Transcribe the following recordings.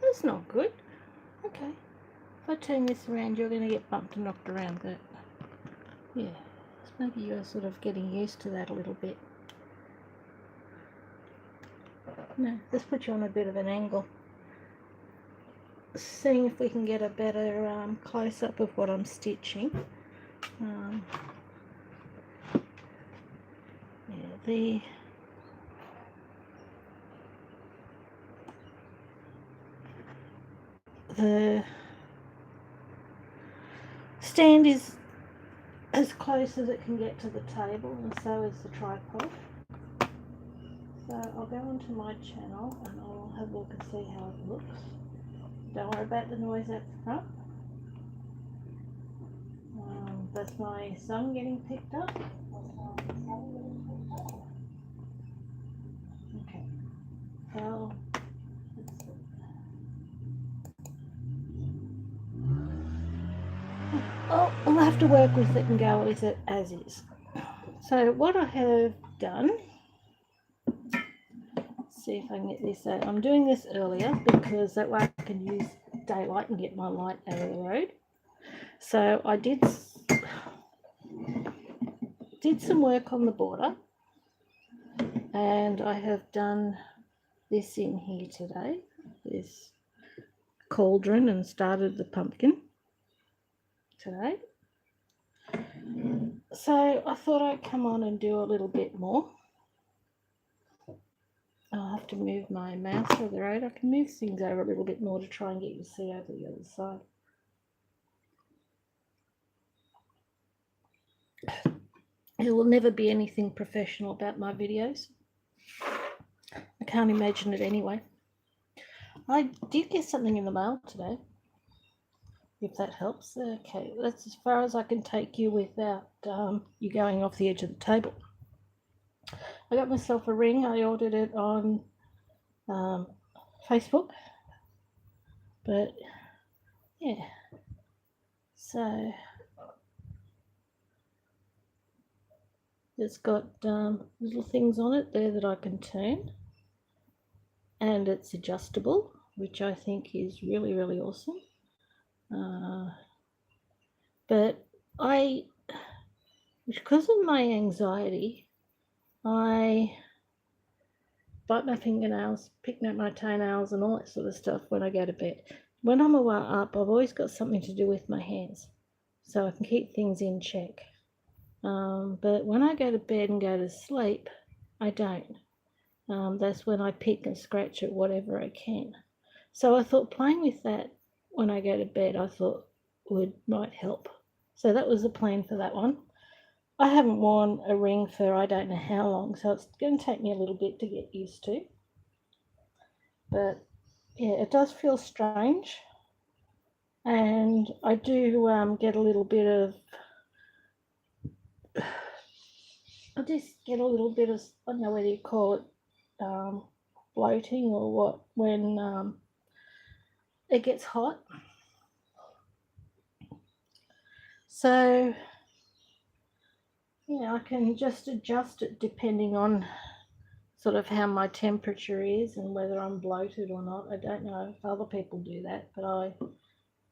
that's not good. Okay. If I turn this around, you're going to get bumped and knocked around. But yeah, so maybe you're sort of getting used to that a little bit. No, let's put you on a bit of an angle. Seeing if we can get a better close-up of what I'm stitching. Yeah, the stand is as close as it can get to the table, and so is the tripod. So I'll go onto my channel and I'll have a look and see how it looks. Don't worry about the noise at the front. That's my son getting picked up. Okay. So I'll have to work with it and go with it as is. So what I have done, see if I can get this out. I'm doing this earlier because that way I can use daylight and get my light out of the road. So I did some work on the border, and I have done this in here today, this cauldron, and started the pumpkin today. So I thought I'd come on and do a little bit more. I'll have to move my mouse to the road. I can move things over a little bit more to try and get you to see over the other side. There will never be anything professional about my videos. I can't imagine it anyway. I did get something in the mail today, if that helps. Okay, that's as far as I can take you without you going off the edge of the table. I got myself a ring. I ordered it on Facebook, but yeah, so it's got little things on it there that I can turn, and it's adjustable, which I think is really, really awesome. But because of my anxiety, I bite my fingernails, pick out my toenails, and all that sort of stuff when I go to bed. When I'm up, I've always got something to do with my hands, so I can keep things in check. But when I go to bed and go to sleep, I don't. That's when I pick and scratch at whatever I can. So I thought playing with that when I go to bed, I thought might help. So that was the plan for that one. I haven't worn a ring for I don't know how long, so it's going to take me a little bit to get used to. But yeah, it does feel strange, and I do get a little bit of, I don't know whether you call it bloating or what, when it gets hot. So yeah, I can just adjust it depending on sort of how my temperature is and whether I'm bloated or not. I don't know if other people do that, but I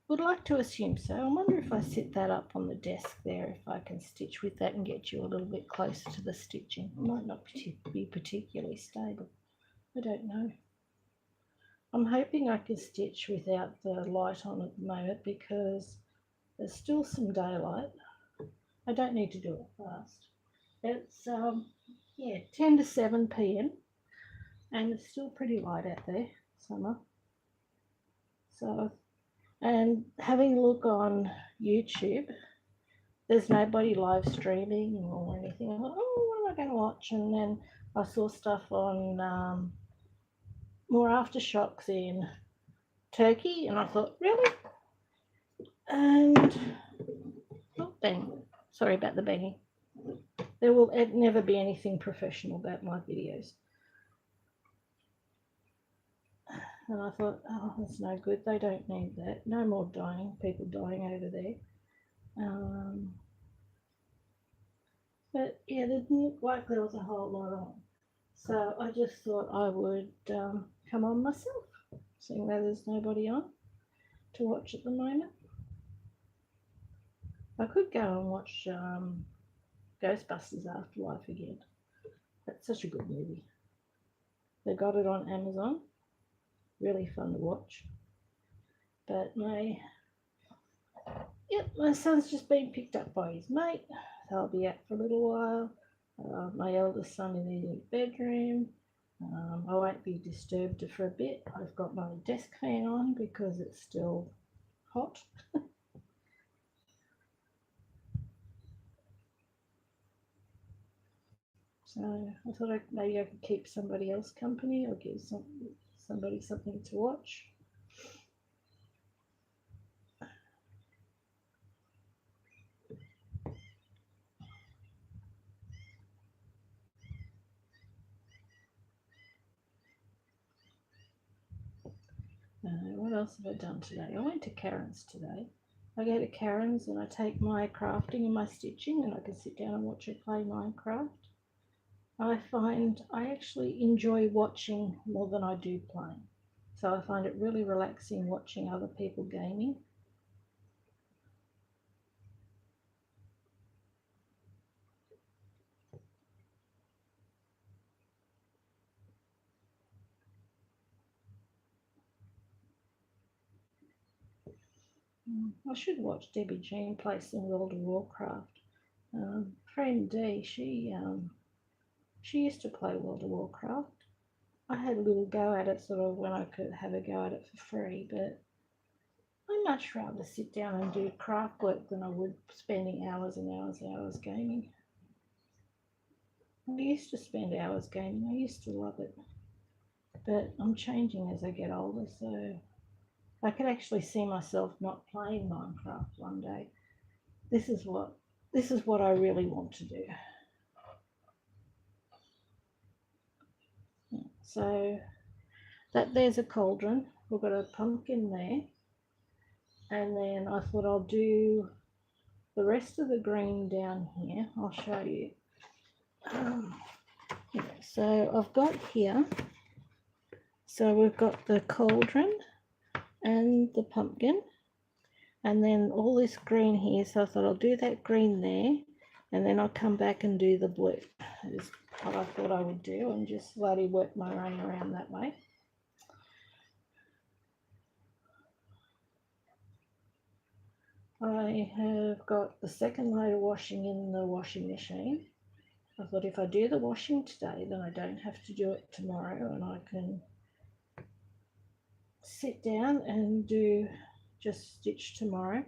would like to assume so. I wonder if I sit that up on the desk there, if I can stitch with that and get you a little bit closer to the stitching. It might not be particularly stable. I don't know. I'm hoping I can stitch without the light on at the moment because there's still some daylight. I don't need to do it fast. It's 10 to 7 p.m. and it's still pretty light out there, summer. So, and having a look on YouTube, there's nobody live streaming or anything. I thought, oh, what am I going to watch? And then I saw stuff on more aftershocks in Turkey, and I thought, really? And oh, bang! Sorry about the banging. There will never be anything professional about my videos. And I thought, oh, that's no good. They don't need that. No more people dying over there. But yeah, there didn't look like there was a whole lot on. So I just thought I would come on myself. seeing that there's nobody on to watch at the moment. I could go and watch Ghostbusters Afterlife again. That's such a good movie. They got it on Amazon. Really fun to watch. But my son's just been picked up by his mate. So I'll be out for a little while. My eldest son is in his bedroom. I won't be disturbed for a bit. I've got my desk fan on because it's still hot. So I thought maybe I could keep somebody else company or give somebody something to watch. What else have I done today? I went to Karen's today. I go to Karen's and I take my crafting and my stitching and I can sit down and watch her play Minecraft. I find I actually enjoy watching more than I do playing. So I find it really relaxing watching other people gaming. I should watch Debbie Jean play some World of Warcraft. Friend D, she used to play World of Warcraft. I had a little go at it sort of when I could have a go at it for free, but I'd much rather sit down and do craft work than I would spending hours and hours and hours gaming. I used to spend hours gaming. I used to love it. But I'm changing as I get older, so I could actually see myself not playing Minecraft one day. This is what I really want to do. So there's a cauldron. We've got a pumpkin there. And then I thought I'll do the rest of the green down here. I'll show you. So I've got here, so we've got the cauldron and the pumpkin and then all this green here. So I thought I'll do that green there and then I'll come back and do the blue. That is what I thought I would do and just slowly work my way around that way. I have got the second load of washing in the washing machine. I thought if I do the washing today, then I don't have to do it tomorrow and I can sit down and just stitch tomorrow.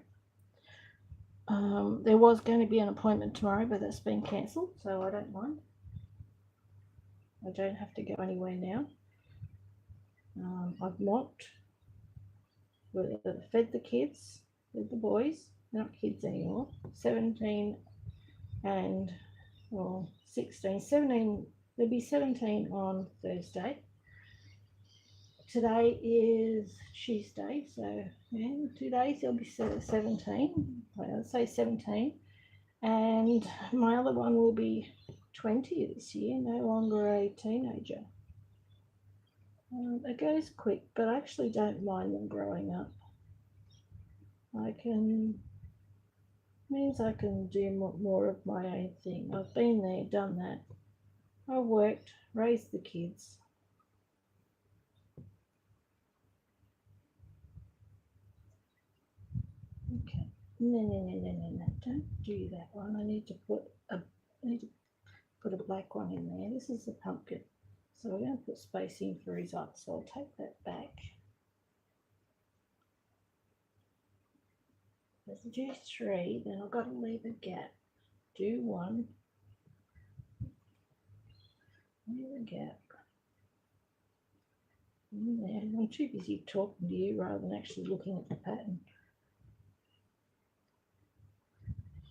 There was going to be an appointment tomorrow, but that's been cancelled, so I don't mind. I don't have to go anywhere now. I've mopped, fed the kids, fed the boys. They're not kids anymore. 17 and 16, 17. There'll be 17 on Thursday. Today is Tuesday, so in 2 days there'll be 17. Let's say 17. And my other one will be 20 this year, no longer a teenager. It goes quick, but I actually don't mind them growing up. Means I can do more of my own thing. I've been there, done that. I've worked, raised the kids. Okay. No, don't do that one. I need to put a black one in there. This is the pumpkin. So we're going to put space in for his eyes, so I'll take that back. Let's do 3, then I've got to leave a gap. Do 1. Leave a gap. There. I'm too busy talking to you rather than actually looking at the pattern.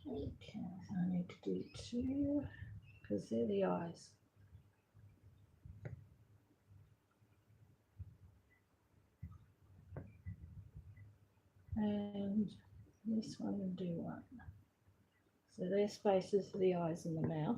Okay, so I need to do 2 because they're the eyes. And this one will do 1. So there's spaces for the eyes and the mouth.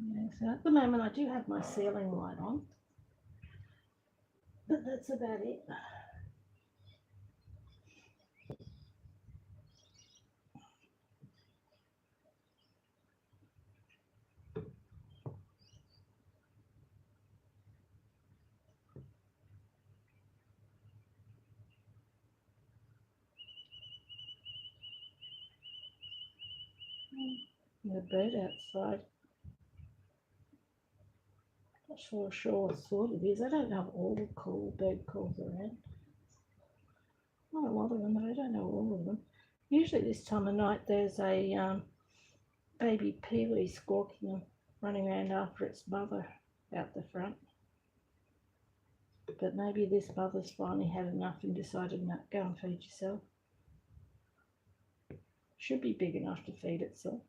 Yeah, so at the moment I do have my ceiling light on, but that's about it. The bird outside. Not sure what sort it is. I don't know all the bird calls around. Not a lot of them, but I don't know all of them. Usually this time of night there's a baby peewee squawking and running around after its mother out the front. But maybe this mother's finally had enough and decided, no, go and feed yourself. Should be big enough to feed itself.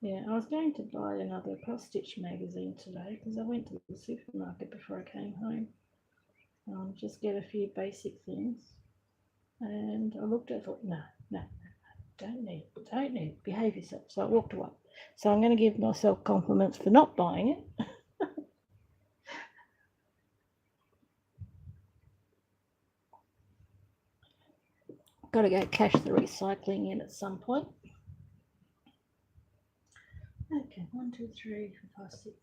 Yeah, I was going to buy another cross stitch magazine today because I went to the supermarket before I came home. Just get a few basic things. And I looked at it, thought, no, don't need, behave yourself. So I walked away. So I'm going to give myself compliments for not buying it. Got to go cash the recycling in at some point. Okay, 1, 2, 3, 4, 5, 6.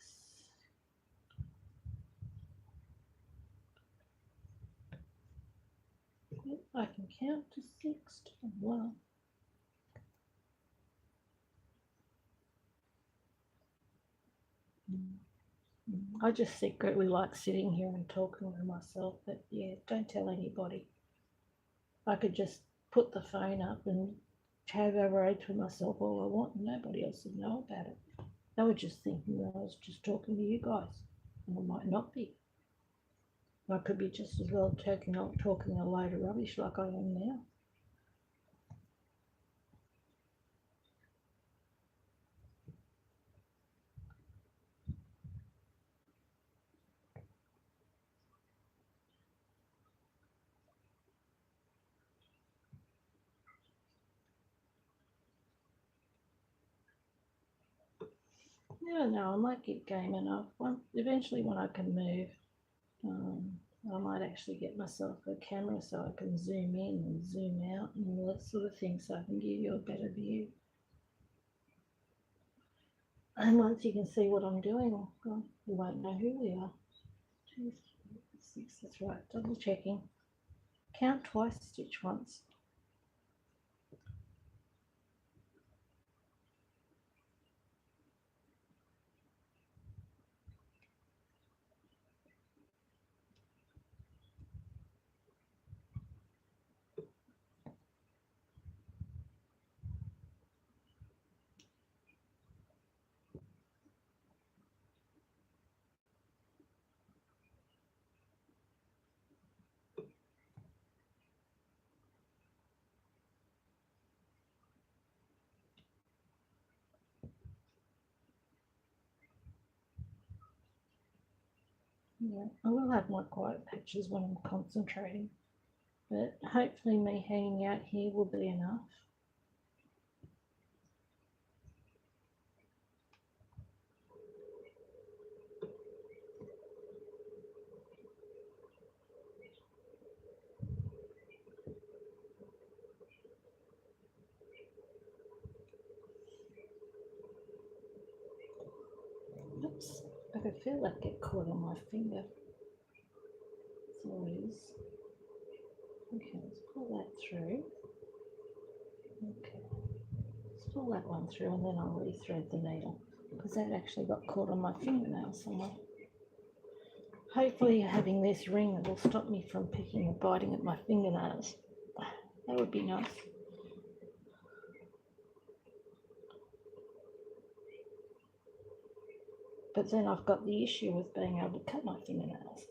Yep, I can count to 6 to 1. I just secretly like sitting here and talking to myself, but yeah, don't tell anybody. I could just put the phone up and chat over to myself all I want, and nobody else would know about it. They were just thinking that I was just talking to you guys, and I might not be. I could be just as well talking a load of rubbish like I am now. Yeah, no, I might keep gaming up. Eventually, when I can move, I might actually get myself a camera so I can zoom in and zoom out and all that sort of thing so I can give you a better view. And once you can see what I'm doing, well, you won't know who we are. 2, 3, 6, that's right, double checking. Count twice, stitch once. Yeah, I will have my quiet patches when I'm concentrating, but hopefully me hanging out here will be enough. Oops, I could feel that get caught on my finger. That's all it is. Okay, let's pull that through. Okay, let's pull that one through and then I'll re-thread the needle because that actually got caught on my fingernail somewhere. Hopefully having this ring will stop me from picking and biting at my fingernails. That would be nice. But then I've got the issue with being able to cut my fingernails.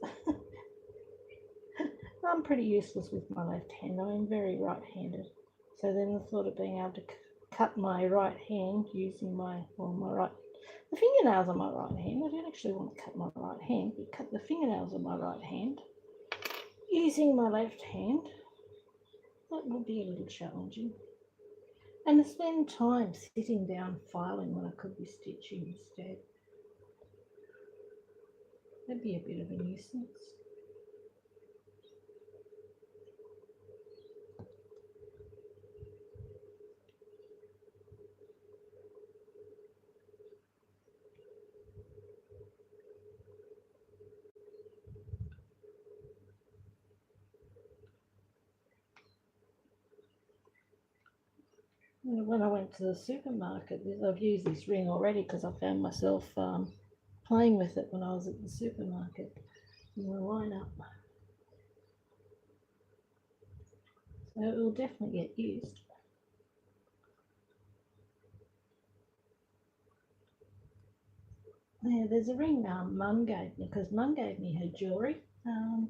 I'm pretty useless with my left hand. I'm very right-handed. So then the thought of being able to cut my right hand using my right, the fingernails on my right hand. I don't actually want to cut my right hand, but cut the fingernails on my right hand using my left hand. That will be a little challenging. And to spend time sitting down filing when I could be stitching instead. That'd be a bit of a nuisance. When I went to the supermarket, I've used this ring already because I found myself playing with it when I was at the supermarket in the lineup. So it will definitely get used. Yeah, there's a ring Mum gave me because Mum gave me her jewellery,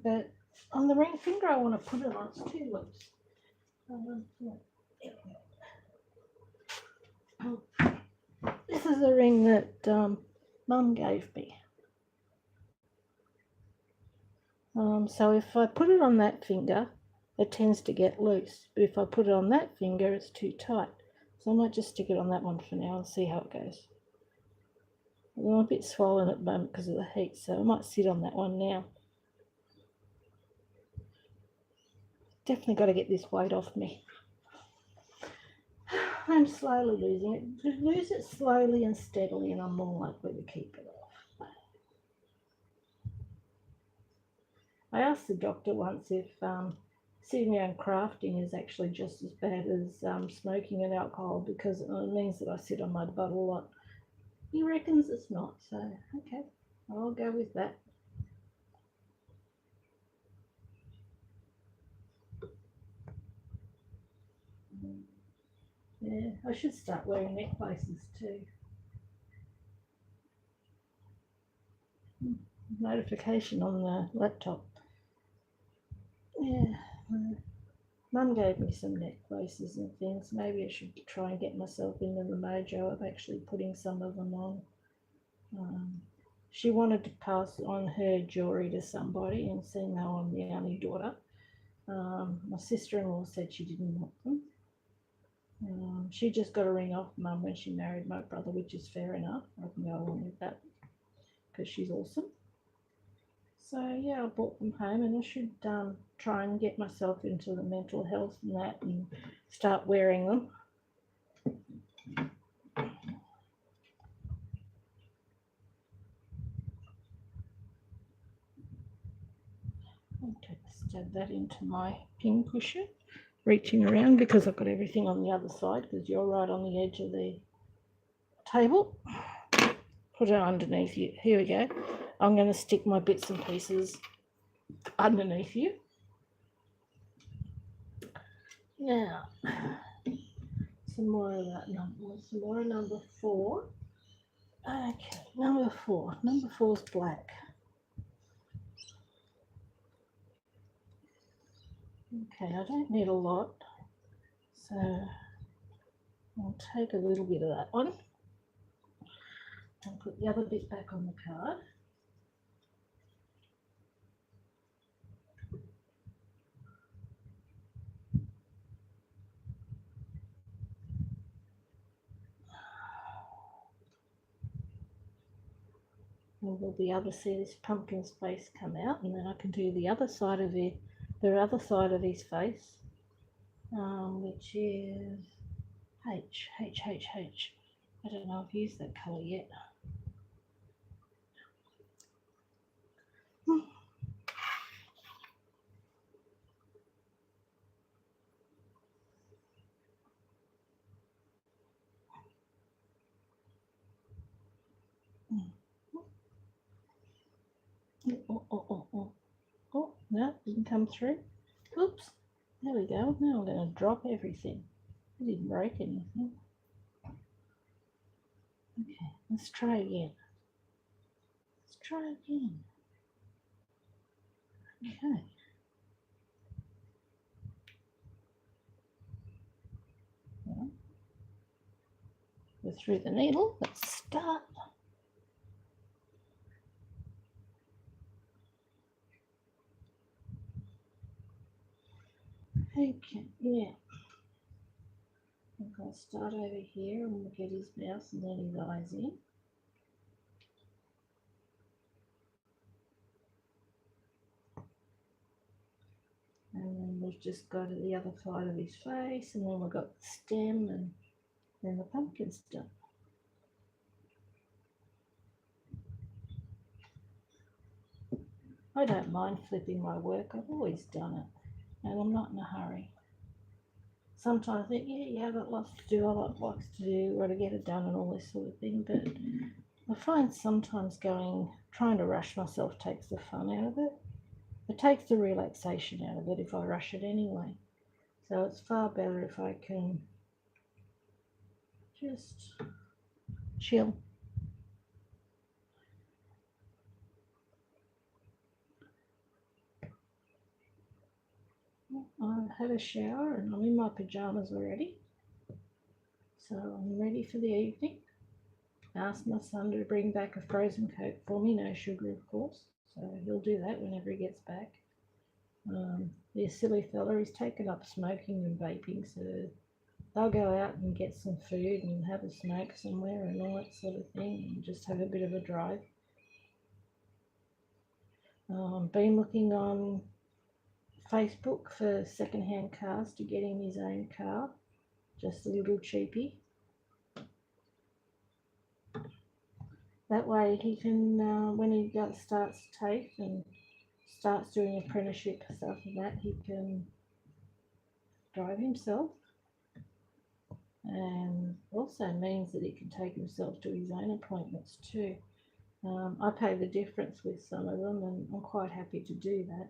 but on the ring finger I want to put it on, it's too loose. This is a ring that Mum gave me. So if I put it on that finger, it tends to get loose. But if I put it on that finger, it's too tight. So I might just stick it on that one for now and see how it goes. I'm a bit swollen at the moment because of the heat, so I might sit on that one now. Definitely got to get this weight off me. I'm slowly losing it. Lose it slowly and steadily, and I'm more likely to keep it off. I asked the doctor once if sitting around crafting is actually just as bad as smoking and alcohol, because it means that I sit on my butt a lot. He reckons it's not, so okay, I'll go with that. Yeah, I should start wearing necklaces too. Notification on the laptop. Yeah, Mum gave me some necklaces and things. Maybe I should try and get myself into the mojo of actually putting some of them on. She wanted to pass on her jewellery to somebody, and seeing how I'm the only daughter, my sister-in-law said she didn't want them. She just got a ring off Mum when she married my brother, which is fair enough. I can go along with that because she's awesome. So yeah, I brought them home, and I should try and get myself into the mental health and that, and start wearing them. Okay, stab that into my pin cushion, reaching around because I've got everything on the other side, because you're right on the edge of the table. Put it underneath you. Here we go. I'm going to stick my bits and pieces underneath you. Now, some more of that number. Some more number 4. Okay, number 4. Number 4 is black. Okay, I don't need a lot, so I'll take a little bit of that one and put the other bit back on the card. And will the other see this pumpkin's face come out, and then I can do the other side of the other side of his face, which is H. I don't know if I've used that colour yet. Oh, no, didn't come through. Oops, there we go. Now I'm going to drop everything. I didn't break anything. Okay, let's try again. Okay. Go through the needle. Let's start. Okay, yeah. I think I'll start over here and we'll get his mouth and then his eyes in. And then we'll just go to the other side of his face, and then we've got the stem and then the pumpkin stuff. I don't mind flipping my work, I've always done it, and I'm not in a hurry. Sometimes I think, yeah, you have got lots to do, I've got lots to do, got to get it done and all this sort of thing, but I find sometimes trying to rush myself takes the fun out of it. It takes the relaxation out of it if I rush it anyway. So it's far better if I can just chill. I've had a shower and I'm in my pajamas already. So I'm ready for the evening. I asked my son to bring back a frozen Coke for me, no sugar of course. So he'll do that whenever he gets back. The silly fella, he's taken up smoking and vaping, so they'll go out and get some food and have a smoke somewhere and all that sort of thing and just have a bit of a drive. Been looking on Facebook for second-hand cars to get him his own car, just a little cheapie. That way he can, when he starts TAFE and starts doing apprenticeship stuff and that, he can drive himself, and also means that he can take himself to his own appointments too. I pay the difference with some of them and I'm quite happy to do that.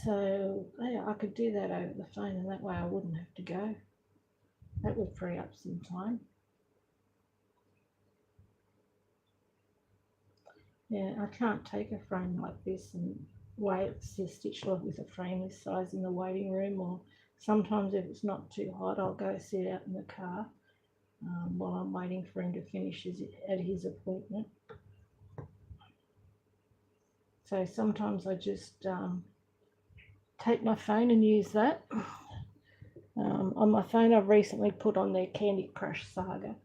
So yeah, I could do that over the phone and that way I wouldn't have to go. That would free up some time. Yeah, I can't take a frame like this and wait, stitched off with a frame this size in the waiting room, or sometimes if it's not too hot I'll go sit out in the car while I'm waiting for him to finish at his appointment. So sometimes I just take my phone and use that. On my phone I've recently put on their Candy Crush Saga,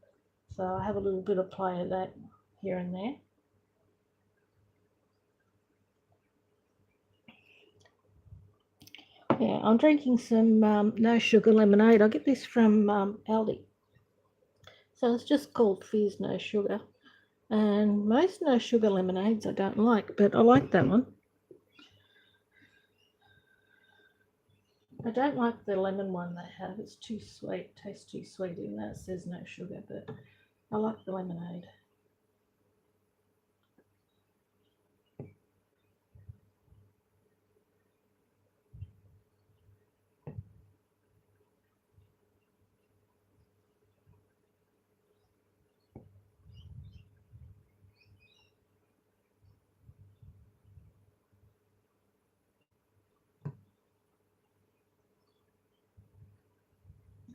so I have a little bit of play of that here and there. Yeah, I'm drinking some no sugar lemonade. I get this from Aldi. So it's just called Fizz No Sugar. And most no sugar lemonades I don't like, but I like that one. I don't like the lemon one they have. It's too sweet, tastes too sweet, even though it says no sugar, but I like the lemonade.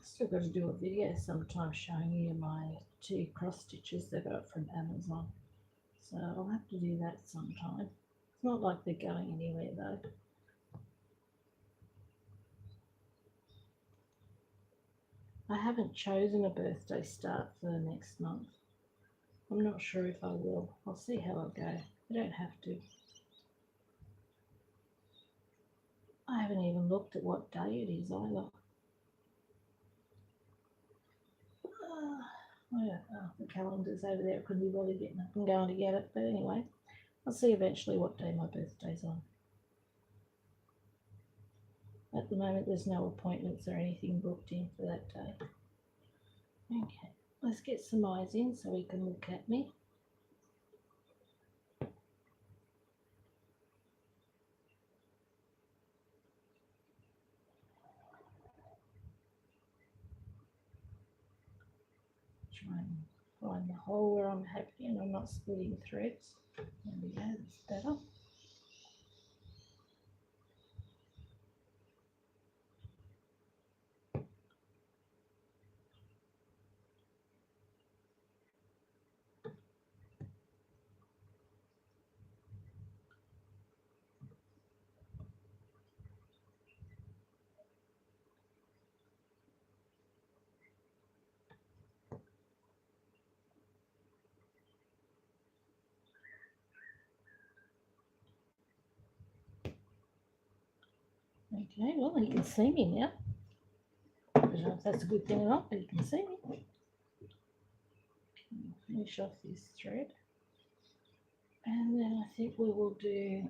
Still got to do a video sometime showing you my 2 cross stitches that I got from Amazon. So I'll have to do that sometime. It's not like they're going anywhere though. I haven't chosen a birthday start for the next month. I'm not sure if I will. I'll see how I go. I don't have to. I haven't even looked at what day it is either. I don't know. The calendar's over there. I couldn't be bothered getting up and going to get it. But anyway, I'll see eventually what day my birthday's on. At the moment, there's no appointments or anything booked in for that day. Okay, let's get some eyes in so he can look at me. Try and find the hole where I'm happy and I'm not splitting threads. There we go, that's better. Okay, well, you can see me now. I don't know if that's a good thing or not, but you can see me. Finish off this thread. And then I think we will do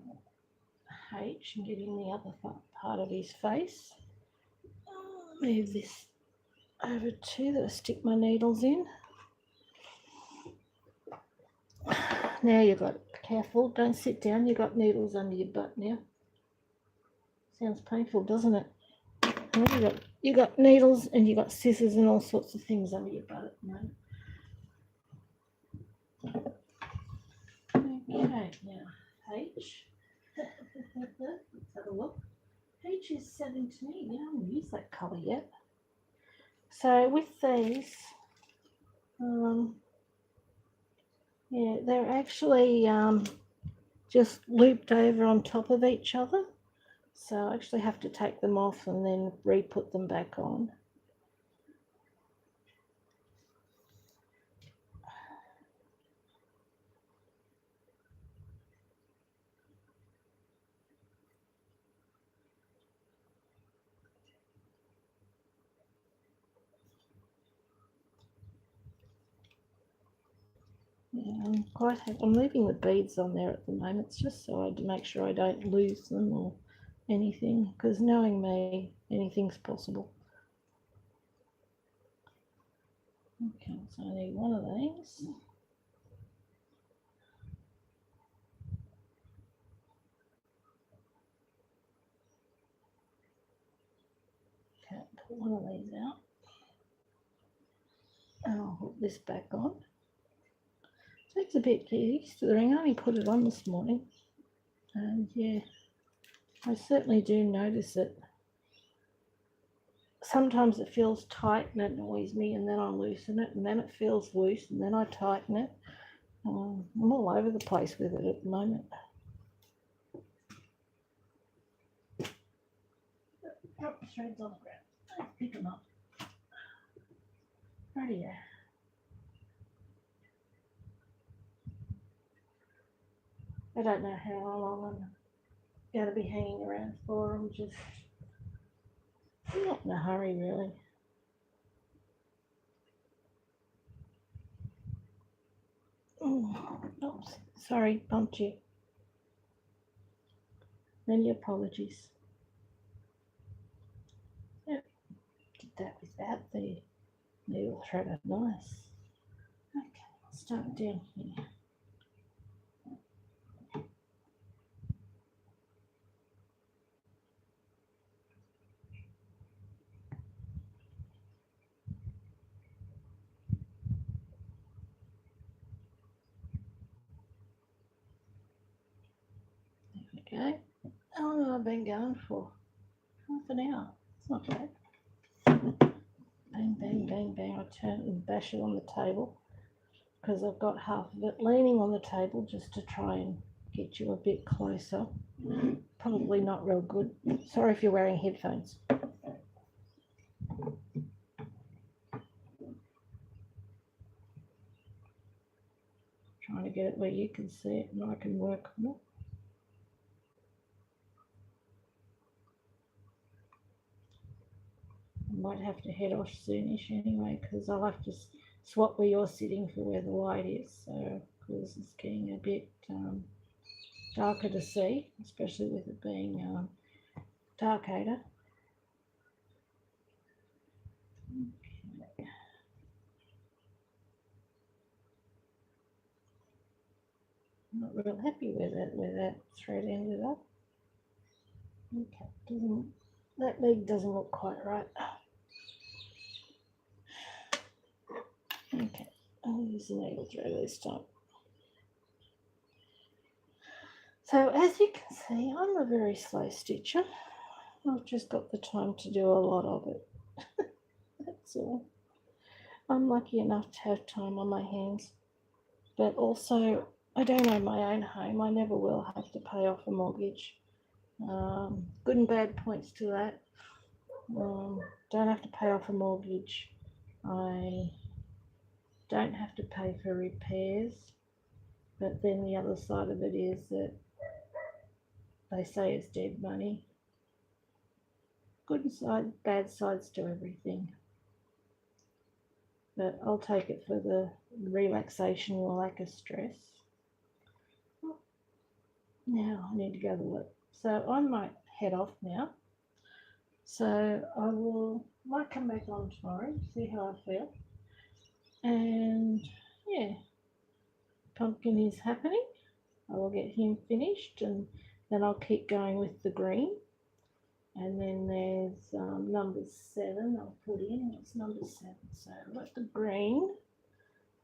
H and get in the other part of his face. I'll move this over to that I stick my needles in. Now you've got, careful, don't sit down, you've got needles under your butt now. Sounds painful, doesn't it? You got needles and you got scissors and all sorts of things under your butt at the moment. Okay, now H. Let's have a look. H is 17. I haven't used that colour yet. So with these, yeah, they're actually just looped over on top of each other. So I actually have to take them off and then re-put them back on. Yeah, I'm leaving the beads on there at the moment. It's just so I make sure I don't lose them or anything, because knowing me, anything's possible. Okay, so I need one of these. Okay, put one of these out. And I'll hook this back on. Takes a bit to get used to the ring. I only put it on this morning. And yeah, I certainly do notice it. Sometimes it feels tight and it annoys me, and then I loosen it, and then it feels loose, and then I tighten it. I'm all over the place with it at the moment. Oh, threads on the ground. Let's pick them up. Rightio. I don't know how long I'm going to be hanging around for. I'm not in a hurry, really. Oops, sorry, bumped you. Many apologies. Yep, did that without the needle threader. Nice. Okay, I'll start down here. Okay, how long have I been going for? Half an hour. It's not bad. Bang, bang, bang, bang. I turn it and bash it on the table because I've got half of it leaning on the table just to try and get you a bit closer. Probably not real good. Sorry if you're wearing headphones. Trying to get it where you can see it and I can work on it. I might have to head off soonish anyway because I'll have to swap where you're sitting for where the light is. So because it's getting a bit darker to see, especially with it being darkader. Okay. I'm not real happy with it where that thread ended up. Okay, that leg doesn't look quite right. Okay, I'll use the needle thread this time. So as you can see, I'm a very slow stitcher. I've just got the time to do a lot of it. That's all. I'm lucky enough to have time on my hands. But also, I don't own my own home. I never will have to pay off a mortgage. Good and bad points to that. Don't have to pay off a mortgage. I don't have to pay for repairs. But then the other side of it is that they say it's dead money. good side, bad sides to everything. But I'll take it for the relaxation or lack of stress. Now I need to go to work. So I might head off now. So I might come back on tomorrow, see how I feel. And yeah, pumpkin is happening. I will get him finished and then I'll keep going with the green. And then there's number 7 I'll put in. What's number 7? So I've got the green.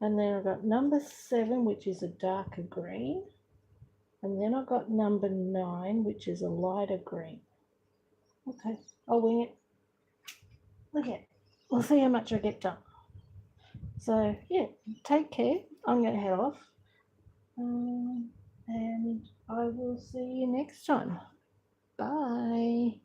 And then I've got number 7, which is a darker green. And then I've got number 9, which is a lighter green. Okay, I'll wing it. Okay, we'll see how much I get done. So yeah, take care. I'm going to head off. And I will see you next time. Bye.